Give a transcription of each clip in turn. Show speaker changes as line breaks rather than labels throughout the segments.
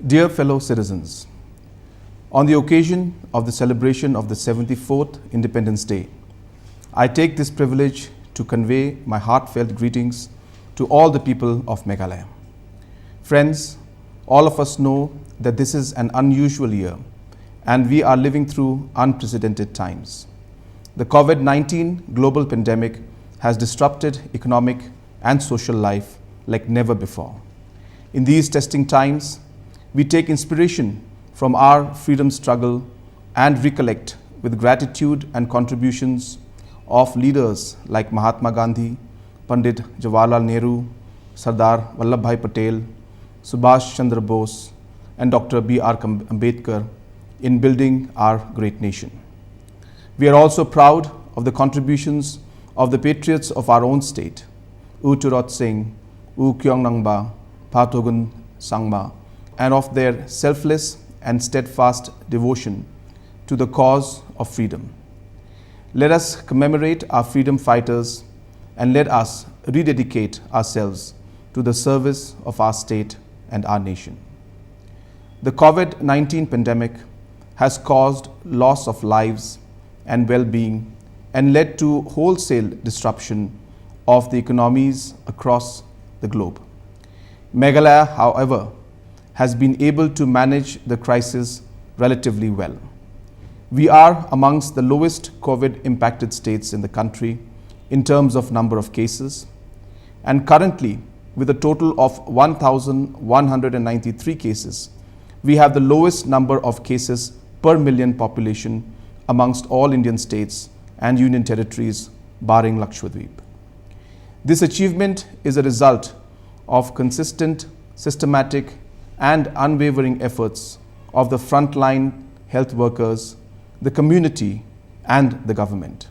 Dear fellow citizens, on the occasion of the celebration of the 74th Independence Day, I take this privilege to convey my heartfelt greetings to all the people of Meghalaya. Friends, all of us know that this is an unusual year and we are living through unprecedented times. The COVID-19 global pandemic has disrupted economic and social life like never before. In these testing times, we take inspiration from our freedom struggle and recollect with gratitude and contributions of leaders like Mahatma Gandhi, Pandit Jawaharlal Nehru, Sardar Vallabhbhai Patel, Subhash Chandra Bose, and Dr. B.R. Ambedkar in building our great nation. We are also proud of the contributions of the patriots of our own state, U Turot Singh, U Kyong Nangba, Patogun Sangma, and of their selfless and steadfast devotion to the cause of freedom. Let us commemorate our freedom fighters and let us rededicate ourselves to the service of our state and our nation. The COVID-19 pandemic has caused loss of lives and well-being and led to wholesale disruption of the economies across the globe. Meghalaya, however, has been able to manage the crisis relatively well. We are amongst the lowest COVID-impacted states in the country in terms of number of cases, and currently, with a total of 1,193 cases, we have the lowest number of cases per million population amongst all Indian states and union territories, barring Lakshadweep. This achievement is a result of consistent, systematic, and unwavering efforts of the frontline health workers, the community, and the government.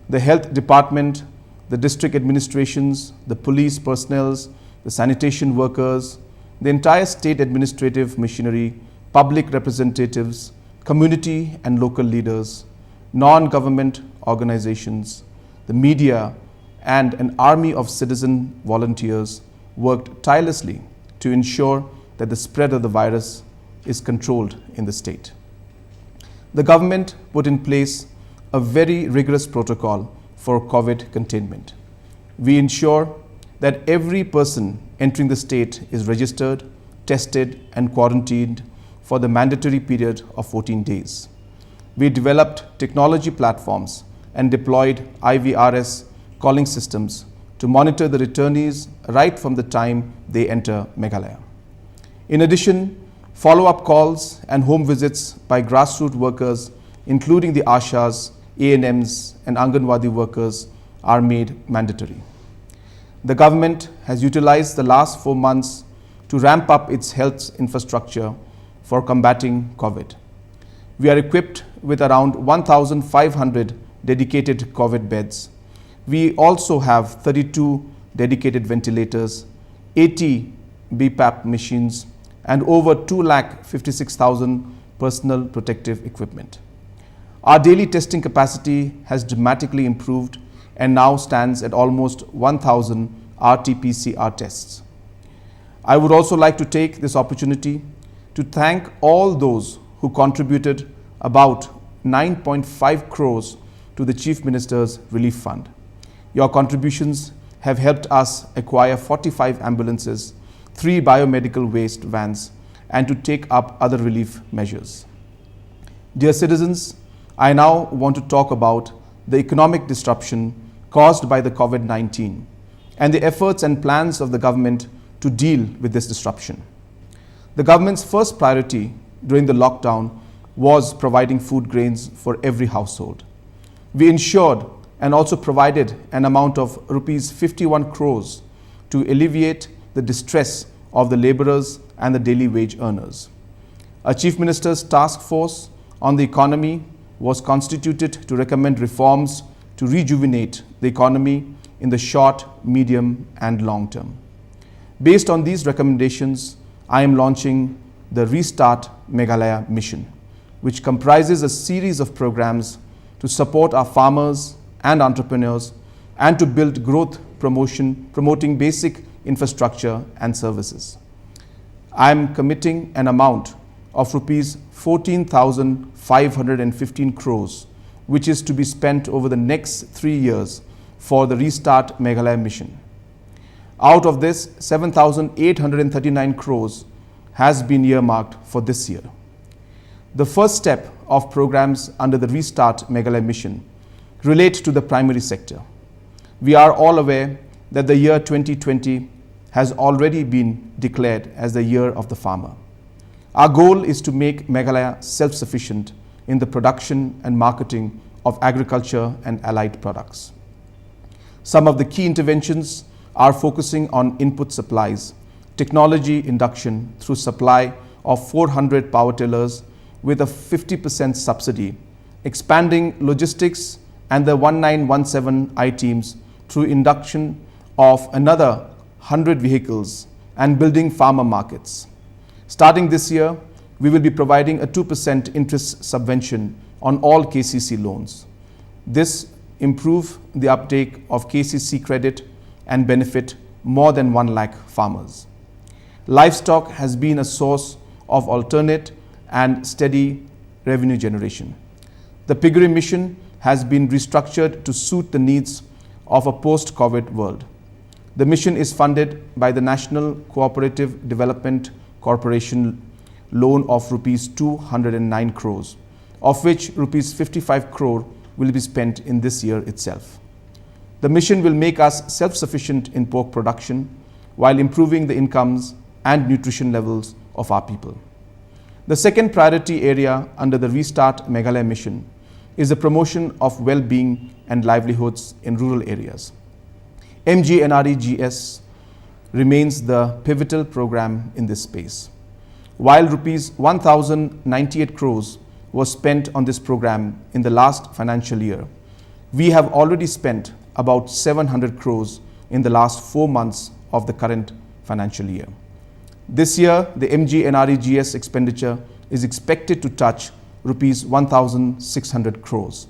The health department, the district administrations, the police personnel, the sanitation workers, the entire state administrative machinery, public representatives, community and local leaders, non-government organizations, the media, and an army of citizen volunteers worked tirelessly to ensure that the spread of the virus is controlled in the state. The government put in place a very rigorous protocol for COVID containment. We ensure that every person entering the state is registered, tested, and quarantined for the mandatory period of 14 days. We developed technology platforms and deployed IVRS calling systems to monitor the returnees right from the time they enter Meghalaya. In addition, follow-up calls and home visits by grassroots workers, including the Ashas, ANMs, and Anganwadi workers, are made mandatory. The government has utilized the last 4 months to ramp up its health infrastructure for combating COVID. We are equipped with around 1,500 dedicated COVID beds. We also have 32 dedicated ventilators, 80 BPAP machines, and over 256,000 personal protective equipment. Our daily testing capacity has dramatically improved and now stands at almost 1,000 RT-PCR tests. I would also like to take this opportunity to thank all those who contributed about 9.5 crores to the Chief Minister's Relief Fund. Your contributions have helped us acquire 45 ambulances, 3 biomedical waste vans, and to take up other relief measures. Dear citizens, I now want to talk about the economic disruption caused by the COVID-19 and the efforts and plans of the government to deal with this disruption. The government's first priority during the lockdown was providing food grains for every household. We ensured and also provided an amount of rupees 51 crores to alleviate the distress of the laborers and the daily wage earners. A Chief Minister's task force on the economy was constituted to recommend reforms to rejuvenate the economy in the short, medium, and long term. Based on these recommendations, I am launching the Restart Meghalaya mission, which comprises a series of programs to support our farmers and entrepreneurs and to build growth promoting basic infrastructure and services. I am committing an amount of rupees 14,515 crores, which is to be spent over the next 3 years for the Restart Meghalaya mission. Out of this, 7,839 crores has been earmarked for this year. The first step of programs under the Restart Meghalaya mission relate to the primary sector. We are all aware that the year 2020 has already been declared as the year of the farmer. Our goal is to make Meghalaya self-sufficient in the production and marketing of agriculture and allied products. Some of the key interventions are focusing on input supplies, technology induction through supply of 400 power tillers with a 50% subsidy, expanding logistics and the 1917 I-teams through induction of another 100 vehicles and building farmer markets. Starting this year, we will be providing a 2% interest subvention on all KCC loans. This improve the uptake of KCC credit and benefit more than 1 lakh farmers. Livestock has been a source of alternate and steady revenue generation. The piggery mission has been restructured to suit the needs of a post-COVID world. The mission is funded by the National Cooperative Development Corporation loan of rupees 209 crores, of which rupees 55 crore will be spent in this year itself. The mission will make us self-sufficient in pork production while improving the incomes and nutrition levels of our people. The second priority area under the Restart Meghalaya mission is the promotion of well-being and livelihoods in rural areas. MGNRGs remains the pivotal program in this space. While rupees 1,098 crores was spent on this program in the last financial year, we have already spent about 700 crores in the last 4 months of the current financial year. This year, the MGNRGs expenditure is expected to touch rupees 1,600 crores.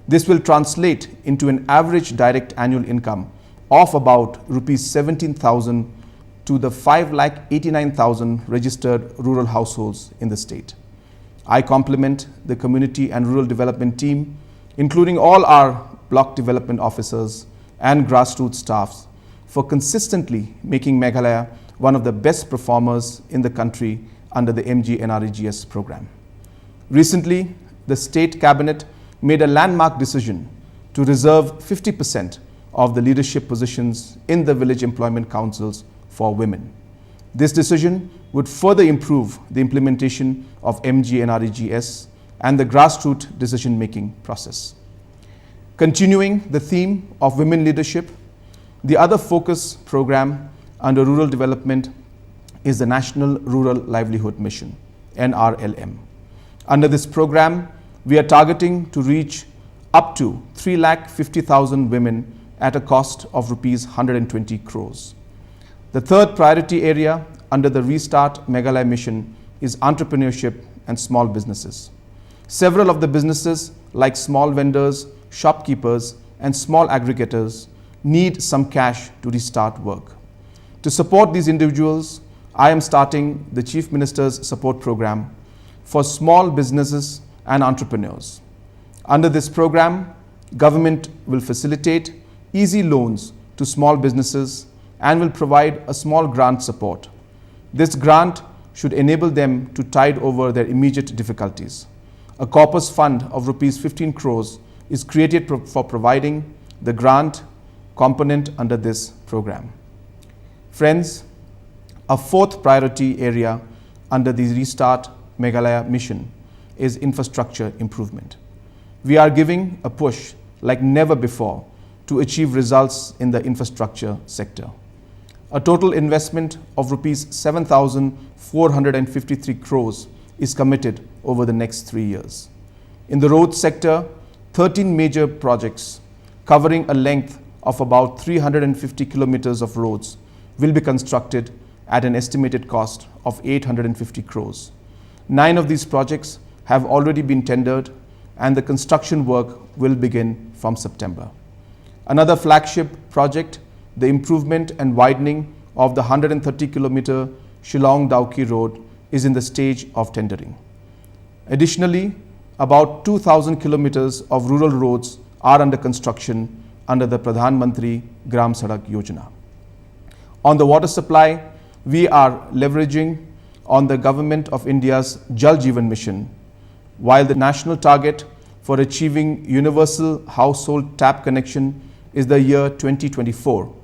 This will translate into an average direct annual income of about rupees 17,000 to the 5,89,000 registered rural households in the state. I compliment the community and rural development team, including all our block development officers and grassroots staffs, for consistently making Meghalaya one of the best performers in the country under the MGNRGs program. Recently, the State Cabinet made a landmark decision to reserve 50% of the leadership positions in the village employment councils for women. This decision would further improve the implementation of MGNRGs and the grassroots decision-making process. Continuing the theme of women leadership, the other focus program under rural development is the National Rural Livelihood Mission, NRLM. Under this program, we are targeting to reach up to 3,50,000 women at a cost of rupees 120 crores. The third priority area under the Restart Meghalaya mission is entrepreneurship and small businesses. Several of the businesses like small vendors, shopkeepers, and small aggregators need some cash to restart work. To support these individuals, I am starting the Chief Minister's Support Program for small businesses and entrepreneurs. Under this program, government will facilitate easy loans to small businesses and will provide a small grant support. This grant should enable them to tide over their immediate difficulties. A corpus fund of rupees 15 crores is created for providing the grant component under this program. Friends, a fourth priority area under the Restart Meghalaya mission is infrastructure improvement. We are giving a push like never before to achieve results in the infrastructure sector. A total investment of rupees 7,453 crores is committed over the next 3 years. In the road sector, 13 major projects covering a length of about 350 kilometers of roads will be constructed at an estimated cost of 850 crores. 9 of these projects have already been tendered and the construction work will begin from September. Another flagship project, the improvement and widening of the 130-kilometer Shillong-Dawki Road is in the stage of tendering. Additionally, about 2,000 kilometers of rural roads are under construction under the Pradhan Mantri Gram Sadak Yojana. On the water supply, we are leveraging on the Government of India's Jal Jeevan Mission. While the national target for achieving universal household tap connection is the year 2024,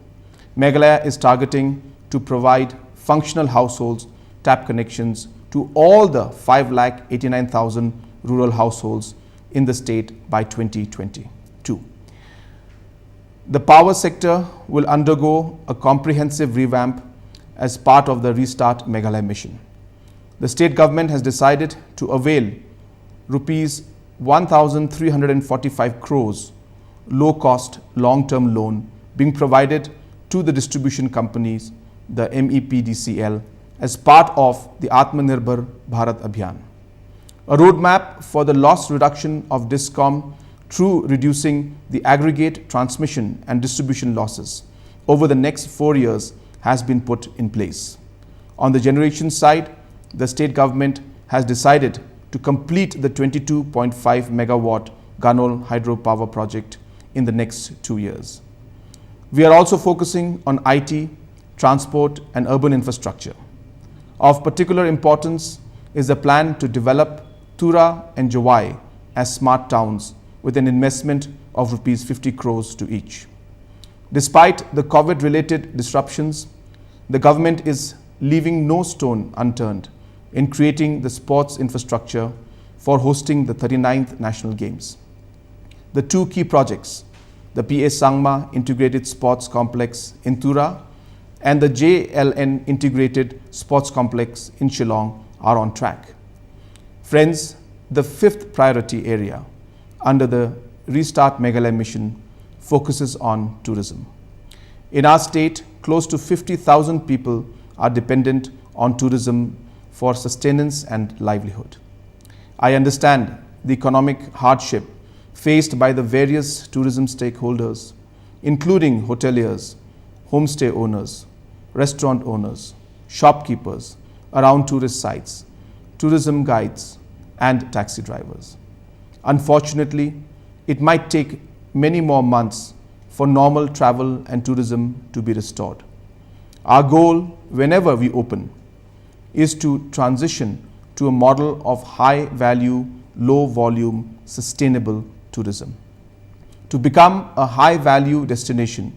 Meghalaya is targeting to provide functional households tap connections to all the 5,89,000 rural households in the state by 2022. The power sector will undergo a comprehensive revamp as part of the Restart Meghalaya mission. The state government has decided to avail rupees 1,345 crores low-cost long-term loan being provided to the distribution companies, the MEPDCL, as part of the Atmanirbhar Bharat Abhiyan. A roadmap for the loss reduction of DISCOM through reducing the aggregate transmission and distribution losses over the next 4 years has been put in place. On the generation side, the state government has decided to complete the 22.5 megawatt Ganol hydropower project in the next 2 years. We are also focusing on IT, transport and urban infrastructure. Of particular importance is the plan to develop Tura and Jawai as smart towns with an investment of rupees 50 crores to each. Despite the COVID-related disruptions, the government is leaving no stone unturned in creating the sports infrastructure for hosting the 39th National Games. The two key projects, the PA Sangma Integrated Sports Complex in Tura and the JLN Integrated Sports Complex in Shillong, are on track. Friends, the fifth priority area under the Restart Meghalaya mission focuses on tourism. In our state, close to 50,000 people are dependent on tourism for sustenance and livelihood. I understand the economic hardship faced by the various tourism stakeholders, including hoteliers, homestay owners, restaurant owners, shopkeepers around tourist sites, tourism guides, and taxi drivers. Unfortunately, it might take many more months for normal travel and tourism to be restored. Our goal, whenever we open, is to transition to a model of high value, low volume, sustainable tourism. To become a high value destination,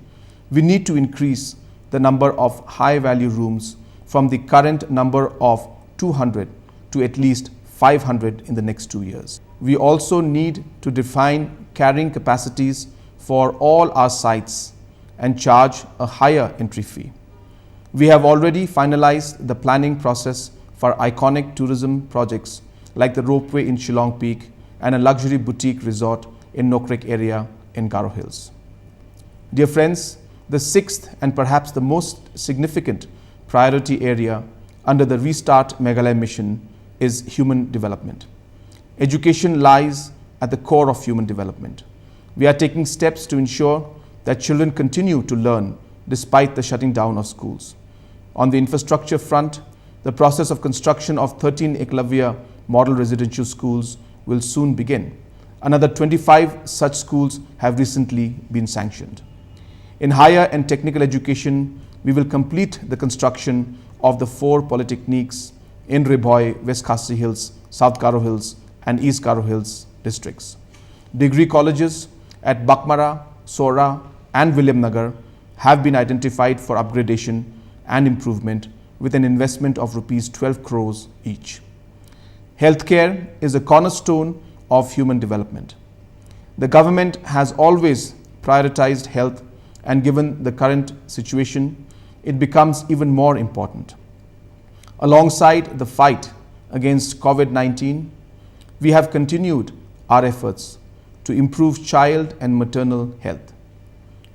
we need to increase the number of high value rooms from the current number of 200 to at least 500 in the next 2 years. We also need to define carrying capacities for all our sites and charge a higher entry fee. We have already finalized the planning process for iconic tourism projects like the ropeway in Shillong Peak and a luxury boutique resort in Nokrek area in Garo Hills. Dear friends, the sixth and perhaps the most significant priority area under the Restart Meghalaya mission is human development. Education lies at the core of human development. We are taking steps to ensure that children continue to learn despite the shutting down of schools. On the infrastructure front, the process of construction of 13 Eklavya model residential schools will soon begin. Another 25 such schools have recently been sanctioned. In higher and technical education, we will complete the construction of the 4 polytechniques in Ribhoi, West Khasi Hills, South Garo Hills and East Garo Hills districts. Degree colleges at Bakmara, Sora and William Nagar have been identified for upgradation and improvement with an investment of rupees 12 crores each. Healthcare is a cornerstone of human development. The government has always prioritized health, and given the current situation, it becomes even more important. Alongside the fight against COVID-19, we have continued our efforts to improve child and maternal health.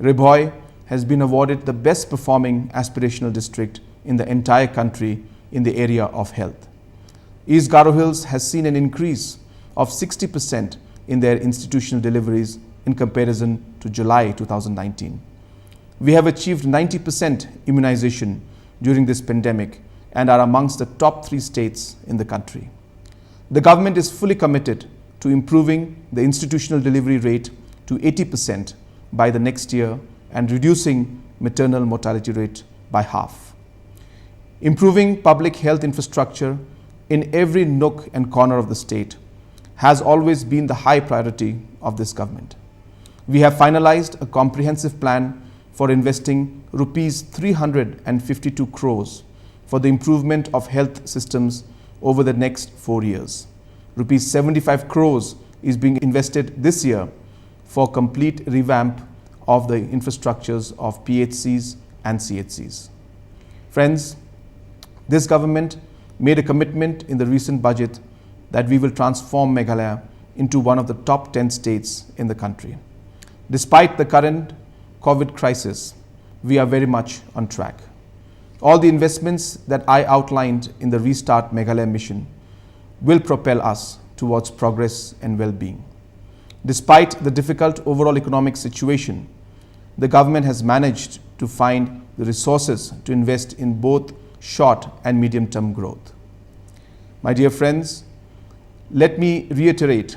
Ribhoi has been awarded the best performing aspirational district in the entire country in the area of health. East Garo Hills has seen an increase of 60% in their institutional deliveries in comparison to July 2019. We have achieved 90% immunization during this pandemic and are amongst the top 3 states in the country. The government is fully committed to improving the institutional delivery rate to 80% by the next year and reducing maternal mortality rate by half. Improving public health infrastructure in every nook and corner of the state has always been the high priority of this government. We have finalized a comprehensive plan for investing rupees 352 crores for the improvement of health systems over the next 4 years. Rupees 75 crores is being invested this year for complete revamp of the infrastructures of PHCs and CHCs. Friends, this government made a commitment in the recent budget that we will transform Meghalaya into one of the top 10 states in the country. Despite the current COVID crisis, we are very much on track. All the investments that I outlined in the Restart Meghalaya mission will propel us towards progress and well-being. Despite the difficult overall economic situation, the government has managed to find the resources to invest in both short and medium-term growth. My dear friends, let me reiterate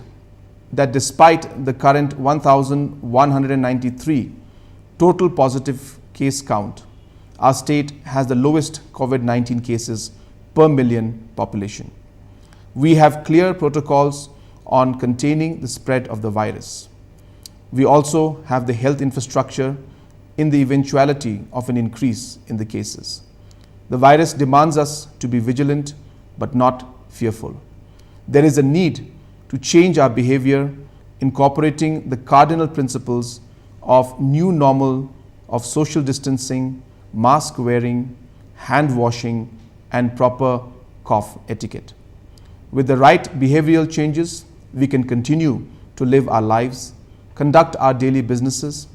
that despite the current 1,193 total positive case count, our state has the lowest COVID-19 cases per million population. We have clear protocols on containing the spread of the virus. We also have the health infrastructure in the eventuality of an increase in the cases. The virus demands us to be vigilant but not fearful. There is a need to change our behavior, incorporating the cardinal principles of new normal of social distancing, mask wearing, hand washing, and proper cough etiquette. With the right behavioral changes, we can continue to live our lives, conduct our daily businesses,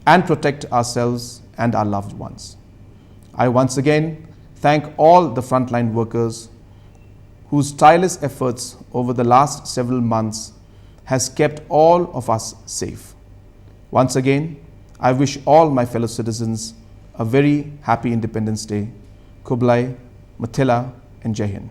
and protect ourselves and our loved ones. I once again thank all the frontline workers whose tireless efforts over the last several months has kept all of us safe. Once again, I wish all my fellow citizens a very happy Independence Day. Kublai, Mathila, and Jai Hind.